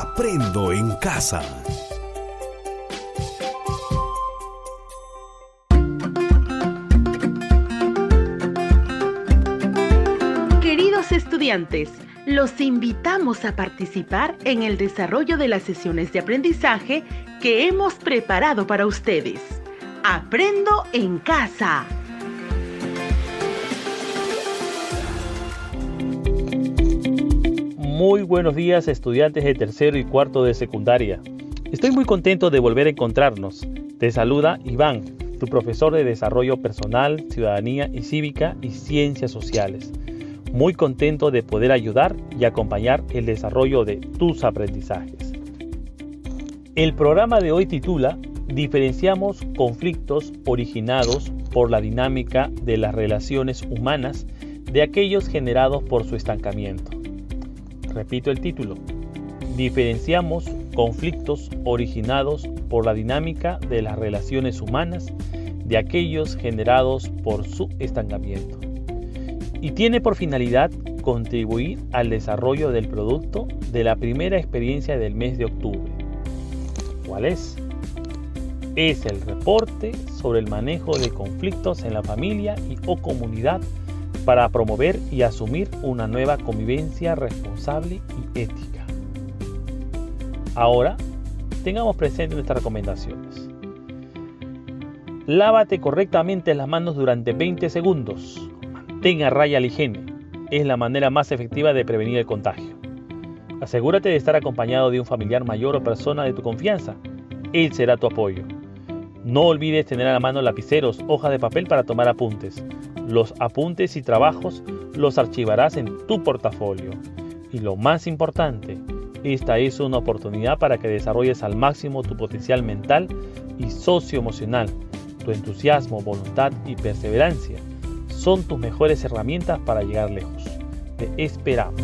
Aprendo en casa. Queridos estudiantes, los invitamos a participar en el desarrollo de las sesiones de aprendizaje que hemos preparado para ustedes. Aprendo en casa. Muy buenos días, estudiantes de tercero y cuarto de secundaria. Estoy muy contento de volver a encontrarnos. Te saluda Iván, tu profesor de Desarrollo Personal, Ciudadanía y Cívica y Ciencias Sociales. Muy contento de poder ayudar y acompañar el desarrollo de tus aprendizajes. El programa de hoy titula Diferenciamos conflictos originados por la dinámica de las relaciones humanas de aquellos generados por su estancamiento. Repito el título. Diferenciamos conflictos originados por la dinámica de las relaciones humanas de aquellos generados por su estancamiento. Y tiene por finalidad contribuir al desarrollo del producto de la primera experiencia del mes de octubre. ¿Cuál es? Es el reporte sobre el manejo de conflictos en la familia o comunidad para promover y asumir una nueva convivencia responsable y ética. Ahora, tengamos presentes nuestras recomendaciones. Lávate correctamente las manos durante 20 segundos. Mantén a raya la higiene. Es la manera más efectiva de prevenir el contagio. Asegúrate de estar acompañado de un familiar mayor o persona de tu confianza. Él será tu apoyo. No olvides tener a la mano lapiceros, hojas de papel para tomar apuntes. Los apuntes y trabajos los archivarás en tu portafolio. Y lo más importante, esta es una oportunidad para que desarrolles al máximo tu potencial mental y socioemocional. Tu entusiasmo, voluntad y perseverancia son tus mejores herramientas para llegar lejos. Te esperamos.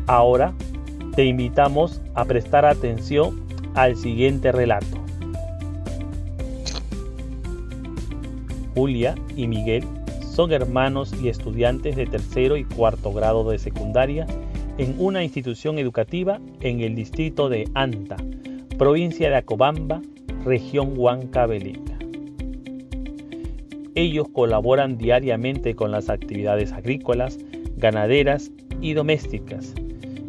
Ahora te invitamos a prestar atención al siguiente relato. Julia y Miguel son hermanos y estudiantes de tercero y cuarto grado de secundaria en una institución educativa en el distrito de Anta, provincia de Acobamba, región Huancavelica. Ellos colaboran diariamente con las actividades agrícolas, ganaderas y domésticas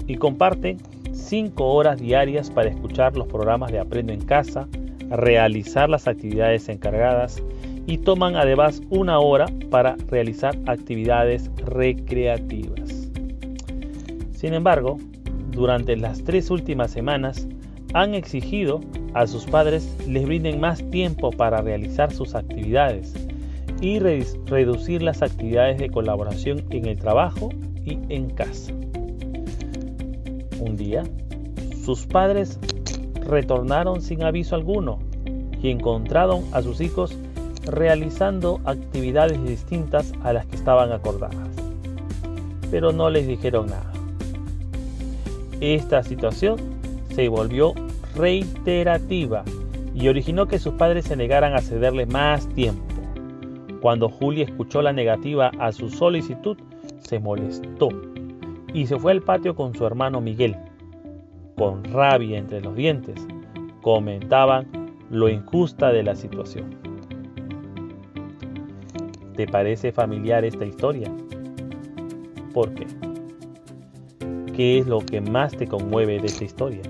y comparten 5 horas diarias para escuchar los programas de Aprendo en Casa, realizar las actividades encargadas y toman además 1 hora para realizar actividades recreativas. Sin embargo, durante las 3 últimas semanas han exigido a sus padres les brinden más tiempo para realizar sus actividades y reducir las actividades de colaboración en el trabajo y en casa. Un día, sus padres retornaron sin aviso alguno y encontraron a sus hijos realizando actividades distintas a las que estaban acordadas, pero no les dijeron nada. Esta situación se volvió reiterativa y originó que sus padres se negaran a cederle más tiempo. Cuando Julia escuchó la negativa a su solicitud, se molestó y se fue al patio con su hermano Miguel. Con rabia entre los dientes, comentaban lo injusta de la situación. ¿Te parece familiar esta historia? ¿Por qué? ¿Qué es lo que más te conmueve de esta historia?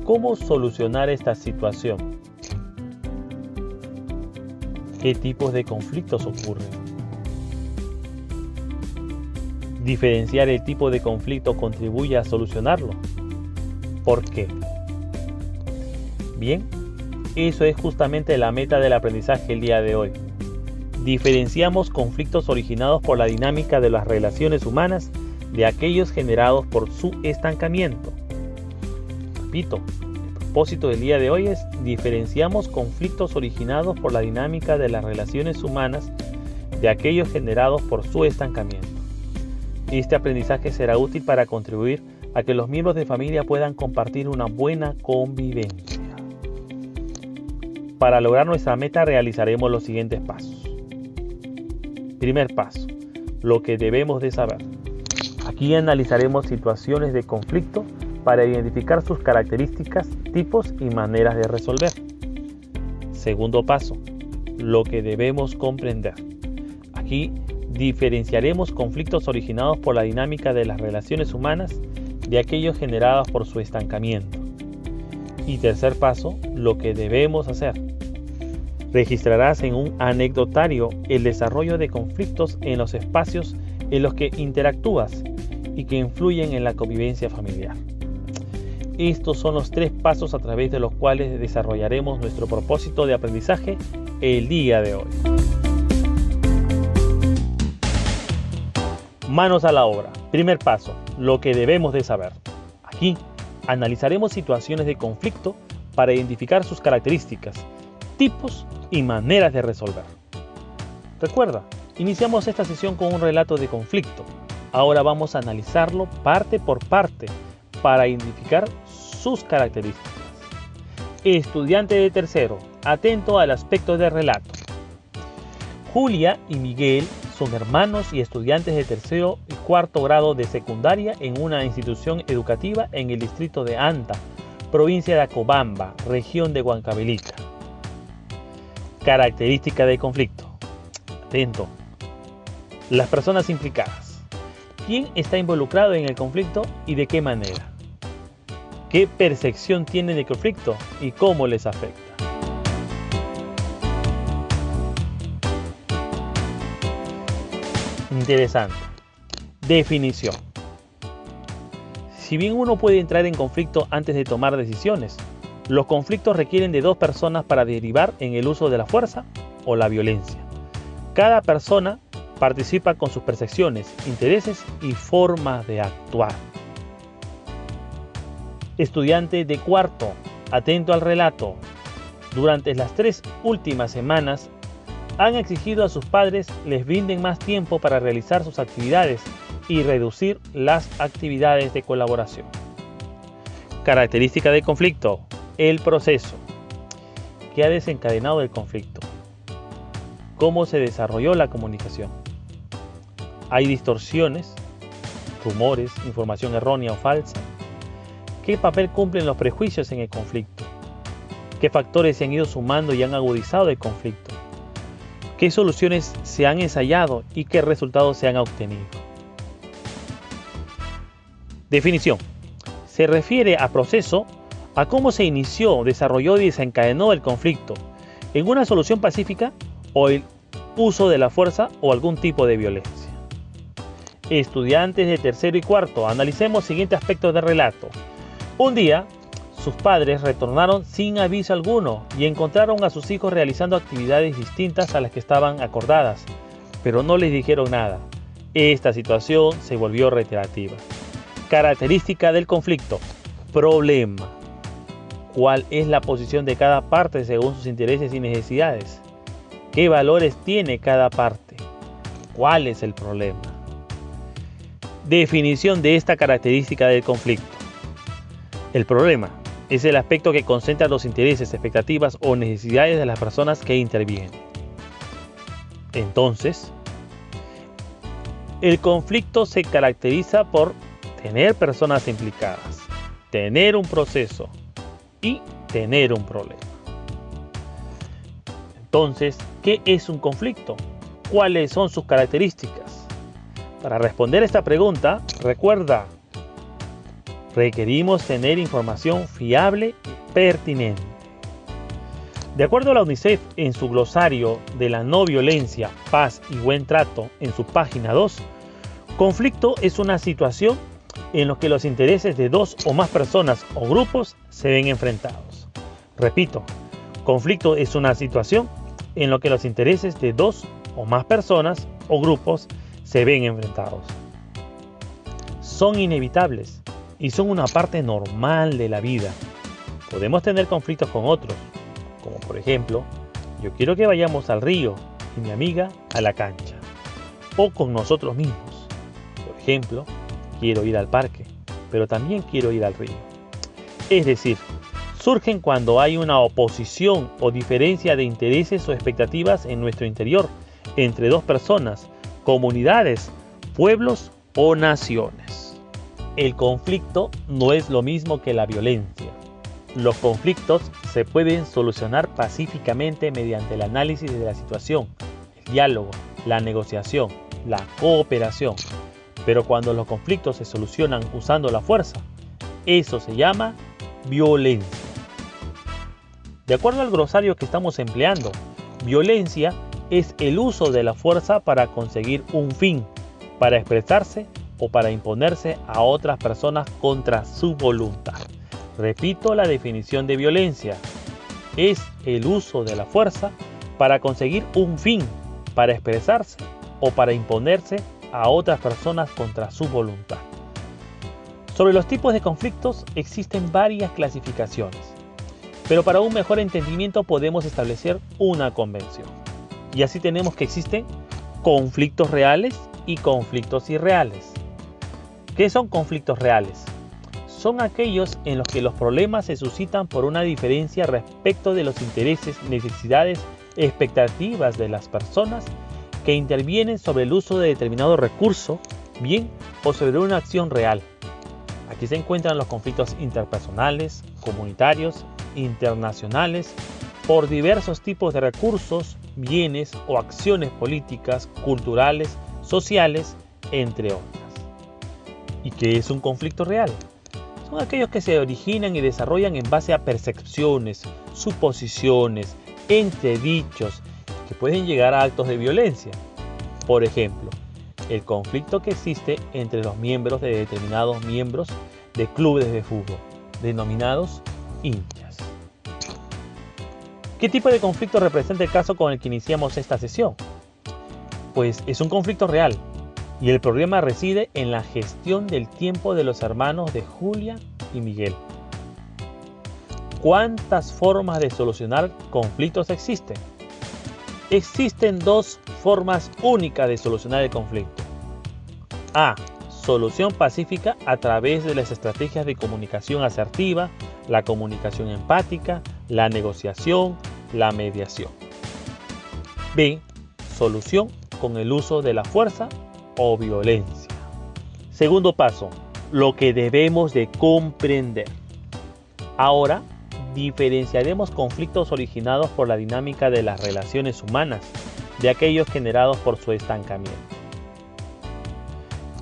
¿Cómo solucionar esta situación? ¿Qué tipos de conflictos ocurren? ¿Diferenciar el tipo de conflicto contribuye a solucionarlo? ¿Por qué? Bien, eso es justamente la meta del aprendizaje el día de hoy. Diferenciamos conflictos originados por la dinámica de las relaciones humanas de aquellos generados por su estancamiento. Repito, el propósito del día de hoy es diferenciamos conflictos originados por la dinámica de las relaciones humanas de aquellos generados por su estancamiento. Este aprendizaje será útil para contribuir a que los miembros de familia puedan compartir una buena convivencia. Para lograr nuestra meta realizaremos los siguientes pasos. Primer paso, lo que debemos de saber. Aquí analizaremos situaciones de conflicto para identificar sus características, tipos y maneras de resolver. Segundo paso, lo que debemos comprender. Aquí diferenciaremos conflictos originados por la dinámica de las relaciones humanas de aquellos generados por su estancamiento. Y tercer paso, lo que debemos hacer. Registrarás en un anecdotario el desarrollo de conflictos en los espacios en los que interactúas y que influyen en la convivencia familiar. Estos son los 3 pasos a través de los cuales desarrollaremos nuestro propósito de aprendizaje el día de hoy. Manos a la obra. Primer paso, lo que debemos de saber. Aquí analizaremos situaciones de conflicto para identificar sus características, tipos y maneras de resolver. Recuerda, iniciamos esta sesión con un relato de conflicto. Ahora vamos a analizarlo parte por parte para identificar sus características. Estudiante de tercero, atento al aspecto del relato. Julia y Miguel son hermanos y estudiantes de tercero y cuarto grado de secundaria en una institución educativa en el distrito de Anta, provincia de Acobamba, región de Huancavelica. Característica del conflicto. Atento. Las personas implicadas. ¿Quién está involucrado en el conflicto y de qué manera? ¿Qué percepción tienen del conflicto y cómo les afecta? Interesante. Definición. Si bien uno puede entrar en conflicto antes de tomar decisiones, los conflictos requieren de 2 personas para derivar en el uso de la fuerza o la violencia. Cada persona participa con sus percepciones, intereses y formas de actuar. Estudiante de cuarto, atento al relato. Durante las 3 últimas semanas han exigido a sus padres les brinden más tiempo para realizar sus actividades y reducir las actividades de colaboración. Característica del conflicto. El proceso. ¿Qué ha desencadenado el conflicto? ¿Cómo se desarrolló la comunicación? ¿Hay distorsiones, rumores, información errónea o falsa? ¿Qué papel cumplen los prejuicios en el conflicto? ¿Qué factores se han ido sumando y han agudizado el conflicto? ¿Qué soluciones se han ensayado y qué resultados se han obtenido? Definición. Se refiere a proceso a cómo se inició, desarrolló y desencadenó el conflicto en una solución pacífica o el uso de la fuerza o algún tipo de violencia. Estudiantes de tercero y cuarto, analicemos siguientes aspectos del relato. Un día, sus padres retornaron sin aviso alguno y encontraron a sus hijos realizando actividades distintas a las que estaban acordadas, pero no les dijeron nada. Esta situación se volvió reiterativa. Característica del conflicto. Problema. ¿Cuál es la posición de cada parte según sus intereses y necesidades? ¿Qué valores tiene cada parte? ¿Cuál es el problema? Definición de esta característica del conflicto. El problema es el aspecto que concentra los intereses, expectativas o necesidades de las personas que intervienen. Entonces, el conflicto se caracteriza por tener personas implicadas, tener un proceso y tener un problema. Entonces, ¿qué es un conflicto? ¿Cuáles son sus características? Para responder esta pregunta, recuerda, requerimos tener información fiable y pertinente. De acuerdo a la UNICEF, en su glosario de la no violencia, paz y buen trato, en su página 2, conflicto es una situación en la que los intereses de 2 o más personas o grupos se ven enfrentados. Repito, conflicto es una situación en la que los intereses de 2 o más personas o grupos se ven enfrentados. Son inevitables y son una parte normal de la vida. Podemos tener conflictos con otros, como por ejemplo, yo quiero que vayamos al río y mi amiga a la cancha. O con nosotros mismos. Por ejemplo, quiero ir al parque pero también quiero ir al río. Es decir, surgen cuando hay una oposición o diferencia de intereses o expectativas en nuestro interior entre dos personas, comunidades, pueblos o naciones. El conflicto no es lo mismo que la violencia. Los conflictos se pueden solucionar pacíficamente mediante el análisis de la situación, el diálogo, la negociación, la cooperación. Pero cuando los conflictos se solucionan usando la fuerza, eso se llama violencia. De acuerdo al glosario que estamos empleando, violencia es el uso de la fuerza para conseguir un fin, para expresarse o para imponerse a otras personas contra su voluntad. Repito la definición de violencia. Es el uso de la fuerza para conseguir un fin, para expresarse o para imponerse a otras personas contra su voluntad. Sobre los tipos de conflictos existen varias clasificaciones, pero para un mejor entendimiento podemos establecer una convención. Y así tenemos que existen conflictos reales y conflictos irreales. ¿Qué son conflictos reales? Son aquellos en los que los problemas se suscitan por una diferencia respecto de los intereses, necesidades, expectativas de las personas que intervienen sobre el uso de determinado recurso, bien, o sobre una acción real. Aquí se encuentran los conflictos interpersonales, comunitarios, internacionales, por diversos tipos de recursos, bienes o acciones políticas, culturales, sociales, entre otras. ¿Y qué es un conflicto real? Son aquellos que se originan y desarrollan en base a percepciones, suposiciones, entredichos, que pueden llegar a actos de violencia. Por ejemplo, el conflicto que existe entre los miembros de determinados miembros de clubes de fútbol, denominados hinchas. ¿Qué tipo de conflicto representa el caso con el que iniciamos esta sesión? Pues es un conflicto real, y el problema reside en la gestión del tiempo de los hermanos de Julia y Miguel. ¿Cuántas formas de solucionar conflictos existen? Existen dos formas únicas de solucionar el conflicto. A. Solución pacífica a través de las estrategias de comunicación asertiva, la comunicación empática, la negociación, la mediación. B. Solución con el uso de la fuerza o violencia. Segundo paso, lo que debemos de comprender. Ahora, diferenciaremos conflictos originados por la dinámica de las relaciones humanas de aquellos generados por su estancamiento.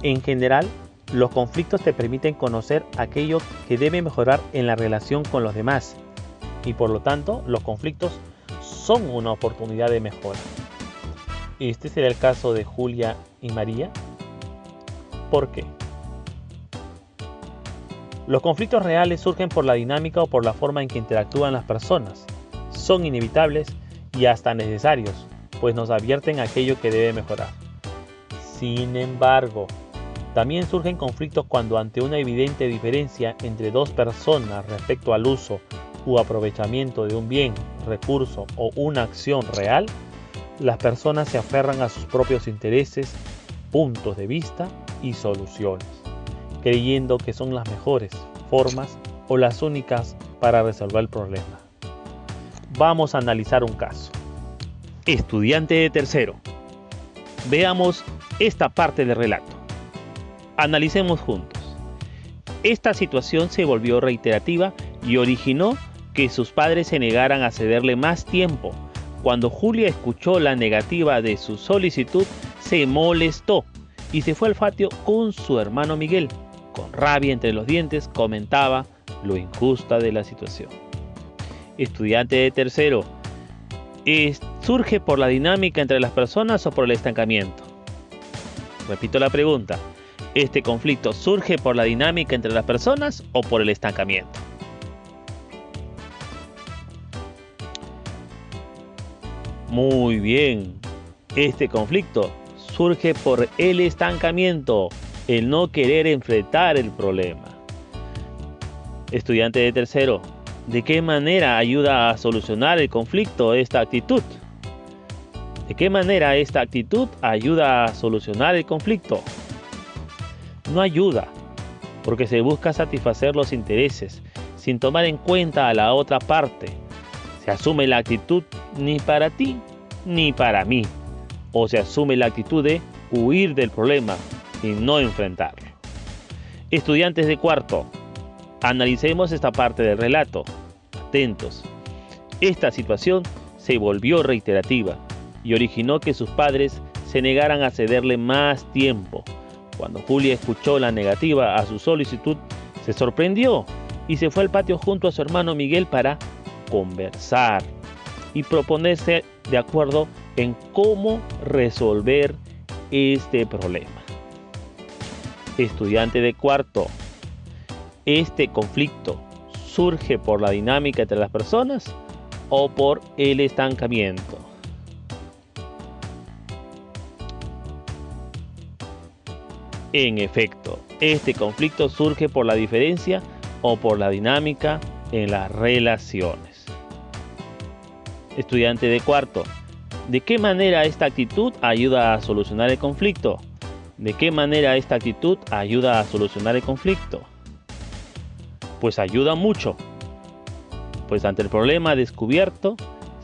En general, los conflictos te permiten conocer aquello que debe mejorar en la relación con los demás y por lo tanto los conflictos son una oportunidad de mejora. Este será el caso de Julia y María. ¿Por qué? Los conflictos reales surgen por la dinámica o por la forma en que interactúan las personas. Son inevitables y hasta necesarios, pues nos advierten aquello que debe mejorar. Sin embargo, también surgen conflictos cuando ante una evidente diferencia entre dos personas respecto al uso u aprovechamiento de un bien, recurso o una acción real, las personas se aferran a sus propios intereses, puntos de vista y soluciones, creyendo que son las mejores formas o las únicas para resolver el problema. Vamos a analizar un caso. Estudiante de tercero. Veamos esta parte del relato. Analicemos juntos. Esta situación se volvió reiterativa y originó que sus padres se negaran a cederle más tiempo. Cuando Julia escuchó la negativa de su solicitud, se molestó y se fue al patio con su hermano Miguel. Con rabia entre los dientes comentaba lo injusta de la situación. Estudiante de tercero. ¿Surge por la dinámica entre las personas o por el estancamiento? Repito la pregunta. ¿Este conflicto surge por la dinámica entre las personas o por el estancamiento? Muy bien. Este conflicto surge por el estancamiento, el no querer enfrentar el problema. Estudiante de tercero, ¿de qué manera ayuda a solucionar el conflicto esta actitud? ¿De qué manera esta actitud ayuda a solucionar el conflicto? No ayuda. porque se busca satisfacer los intereses sin tomar en cuenta a la otra parte. Se asume la actitud ni para ti ni para mí, o se asume la actitud de huir del problema y no enfrentarlo. Estudiantes de cuarto, analicemos esta parte del relato. Atentos. Esta situación se volvió reiterativa y originó que sus padres se negaran a cederle más tiempo. Cuando Julia escuchó la negativa a su solicitud, se sorprendió y se fue al patio junto a su hermano Miguel para conversar y proponerse de acuerdo en cómo resolver este problema. Estudiante de cuarto, ¿este conflicto surge por la dinámica entre las personas o por el estancamiento? En efecto, este conflicto surge por la diferencia o por la dinámica en las relaciones. Estudiante de cuarto, ¿de qué manera esta actitud ayuda a solucionar el conflicto? ¿De qué manera esta actitud ayuda a solucionar el conflicto? Pues ayuda mucho. Pues ante el problema descubierto,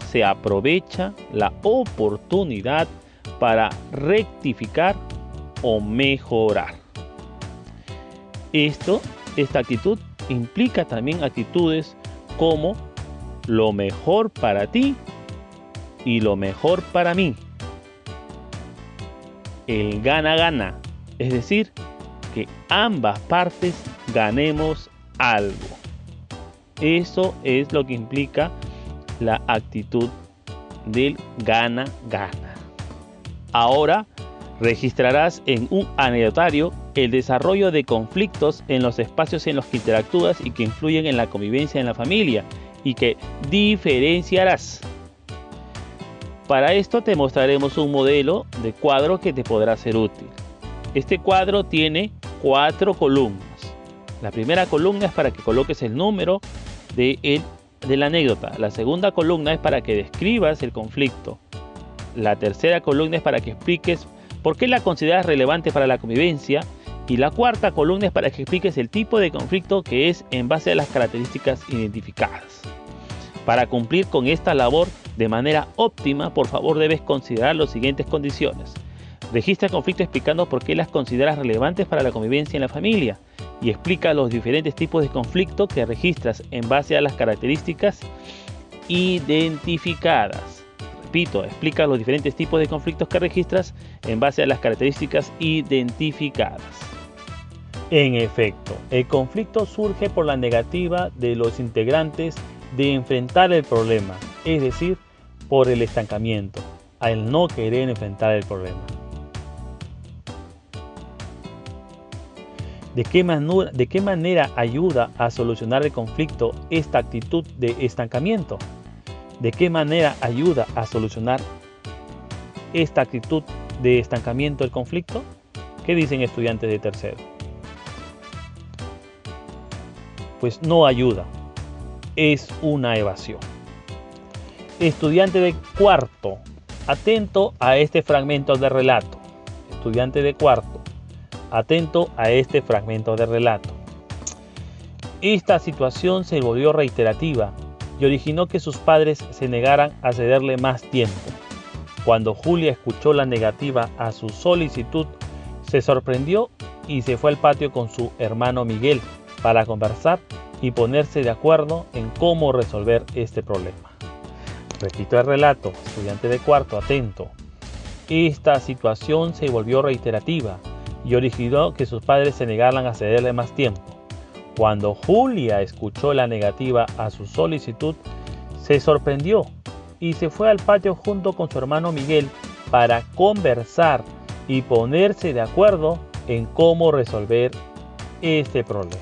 se aprovecha la oportunidad para rectificar o mejorar. Esta actitud implica también actitudes como lo mejor para ti y lo mejor para mí. El gana-gana, es decir, que ambas partes ganemos algo. Eso es lo que implica la actitud del gana-gana. Ahora registrarás en un anecdotario el desarrollo de conflictos en los espacios en los que interactúas y que influyen en la convivencia en la familia y que diferenciarás. Para esto te mostraremos un modelo de cuadro que te podrá ser útil. Este cuadro tiene 4 columnas. La primera columna es para que coloques el número de la anécdota. La segunda columna es para que describas el conflicto. La tercera columna es para que expliques por qué la consideras relevante para la convivencia. Y la cuarta columna es para que expliques el tipo de conflicto que es en base a las características identificadas. Para cumplir con esta labor de manera óptima, por favor debes considerar las siguientes condiciones. Registra el conflicto explicando por qué las consideras relevantes para la convivencia en la familia y explica los diferentes tipos de conflicto que registras en base a las características identificadas. Repito, explica los diferentes tipos de conflictos que registras en base a las características identificadas. En efecto, el conflicto surge por la negativa de los integrantes de enfrentar el problema, es decir, por el estancamiento, al no querer enfrentar el problema. ¿De qué manera ayuda a solucionar el conflicto esta actitud de estancamiento? ¿De qué manera ayuda a solucionar esta actitud de estancamiento el conflicto? ¿Qué dicen estudiantes de tercero? Pues no ayuda, es una evasión. Estudiante de cuarto, atento a este fragmento de relato. Estudiante de cuarto, atento a este fragmento de relato. Esta situación se volvió reiterativa y originó que sus padres se negaran a cederle más tiempo. Cuando Julia escuchó la negativa a su solicitud, se sorprendió y se fue al patio con su hermano Miguel para conversar y ponerse de acuerdo en cómo resolver este problema. Repito el relato, estudiante de cuarto, atento. Esta situación se volvió reiterativa y originó que sus padres se negaran a cederle más tiempo. Cuando Julia escuchó la negativa a su solicitud, se sorprendió y se fue al patio junto con su hermano Miguel para conversar y ponerse de acuerdo en cómo resolver este problema.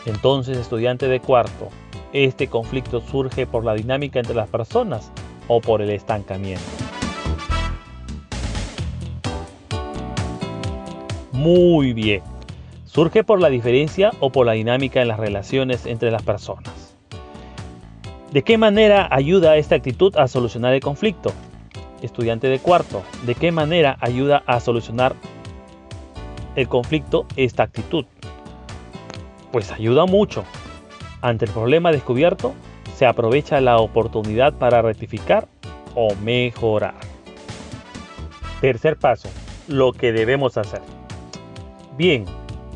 Entonces, estudiante de cuarto, ¿este conflicto surge por la dinámica entre las personas o por el estancamiento? Muy bien. ¿Surge por la diferencia o por la dinámica en las relaciones entre las personas? ¿De qué manera ayuda esta actitud a solucionar el conflicto? Estudiante de cuarto, ¿de qué manera ayuda a solucionar el conflicto esta actitud? Pues ayuda mucho. Ante el problema descubierto, se aprovecha la oportunidad para rectificar o mejorar. Tercer paso, lo que debemos hacer. Bien,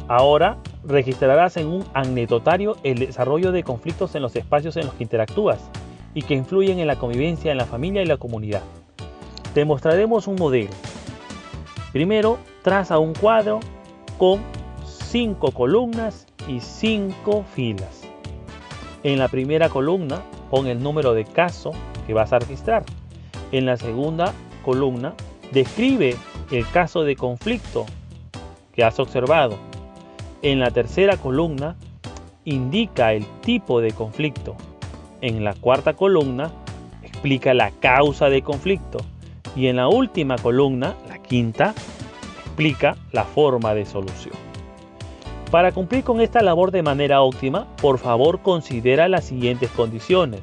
ahora registrarás en un anecdotario el desarrollo de conflictos en los espacios en los que interactúas y que influyen en la convivencia en la familia y la comunidad. Te mostraremos un modelo. Primero, traza un cuadro con 5 columnas y 5 filas. En la primera columna, pon el número de caso que vas a registrar. En la segunda columna, describe el caso de conflicto que has observado. En la tercera columna, indica el tipo de conflicto. En la cuarta columna, explica la causa de conflicto. Y en la última columna, la quinta, explica la forma de solución. Para cumplir con esta labor de manera óptima, por favor considera las siguientes condiciones.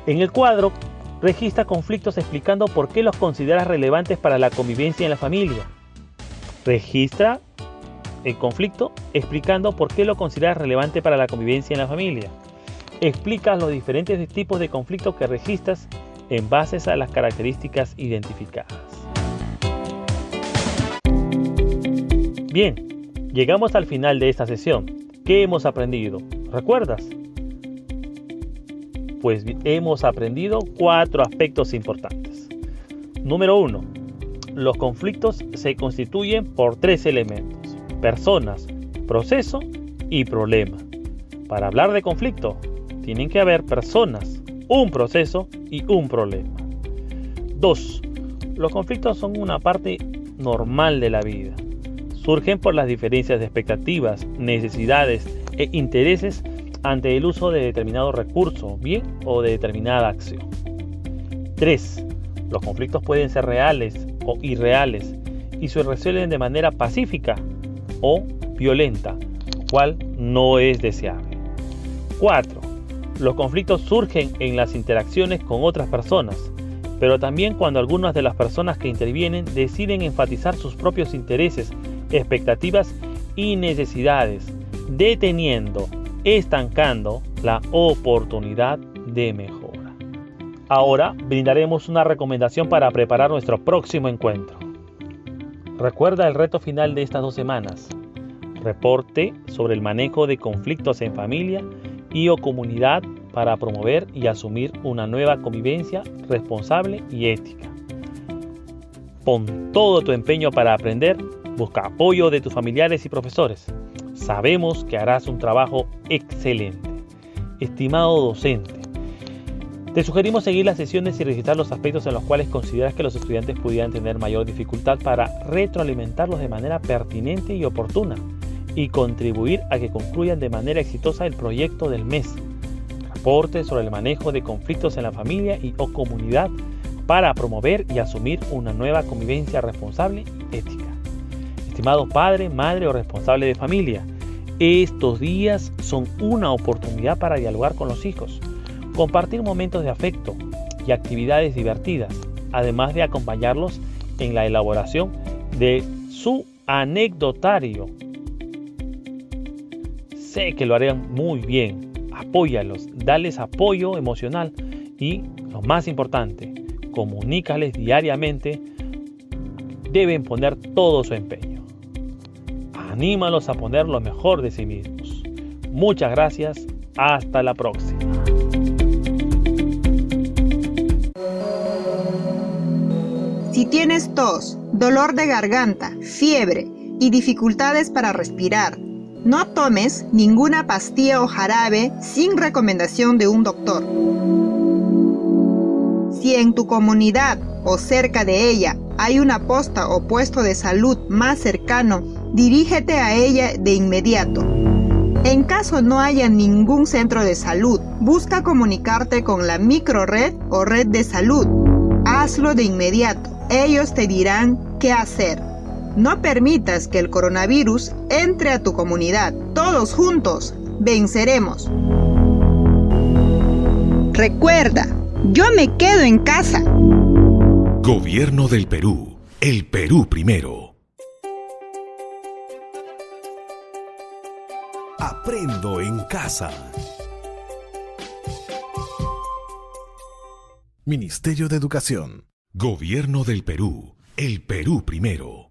En el cuadro, registra conflictos explicando por qué los consideras relevantes para la convivencia en la familia. Registra el conflicto explicando por qué lo consideras relevante para la convivencia en la familia. Explica los diferentes tipos de conflictos que registras en base a las características identificadas. Bien. Llegamos al final de esta sesión. ¿Qué hemos aprendido? ¿Recuerdas? Pues hemos aprendido 4 aspectos importantes. Número 1. Los conflictos se constituyen por 3 elementos: personas, proceso y problema. Para hablar de conflicto, tienen que haber personas, un proceso y un problema. 2. Los conflictos son una parte normal de la vida. Surgen por las diferencias de expectativas, necesidades e intereses ante el uso de determinado recurso, bien, o de determinada acción. 3. Los conflictos pueden ser reales o irreales y se resuelven de manera pacífica o violenta, lo cual no es deseable. 4. Los conflictos surgen en las interacciones con otras personas, pero también cuando algunas de las personas que intervienen deciden enfatizar sus propios intereses, expectativas y necesidades, deteniendo, estancando la oportunidad de mejora. Ahora brindaremos una recomendación para preparar nuestro próximo encuentro. Recuerda el reto final de estas 2 semanas. Reporte sobre el manejo de conflictos en familia y o comunidad para promover y asumir una nueva convivencia responsable y ética. Pon todo tu empeño para aprender. Busca apoyo de tus familiares y profesores. Sabemos que harás un trabajo excelente. Estimado docente, te sugerimos seguir las sesiones y registrar los aspectos en los cuales consideras que los estudiantes pudieran tener mayor dificultad para retroalimentarlos de manera pertinente y oportuna y contribuir a que concluyan de manera exitosa el proyecto del mes. Reporte sobre el manejo de conflictos en la familia y o comunidad para promover y asumir una nueva convivencia responsable y ética. Estimado padre, madre o responsable de familia, estos días son una oportunidad para dialogar con los hijos, compartir momentos de afecto y actividades divertidas, además de acompañarlos en la elaboración de su anecdotario. Sé que lo harán muy bien. Apóyalos, dales apoyo emocional y, lo más importante, comunícales diariamente. Deben poner todo su empeño. Anímalos a poner lo mejor de sí mismos. Muchas gracias. Hasta la próxima. Si tienes tos, dolor de garganta, fiebre y dificultades para respirar, no tomes ninguna pastilla o jarabe sin recomendación de un doctor. Si en tu comunidad o cerca de ella hay una posta o puesto de salud más cercano, dirígete a ella de inmediato. En caso no haya ningún centro de salud, busca comunicarte con la microred o red de salud. Hazlo de inmediato. Ellos te dirán qué hacer. No permitas que el coronavirus entre a tu comunidad. Todos juntos venceremos. Recuerda, yo me quedo en casa. Gobierno del Perú. El Perú primero. Aprendo en casa. Ministerio de Educación. Gobierno del Perú. El Perú primero.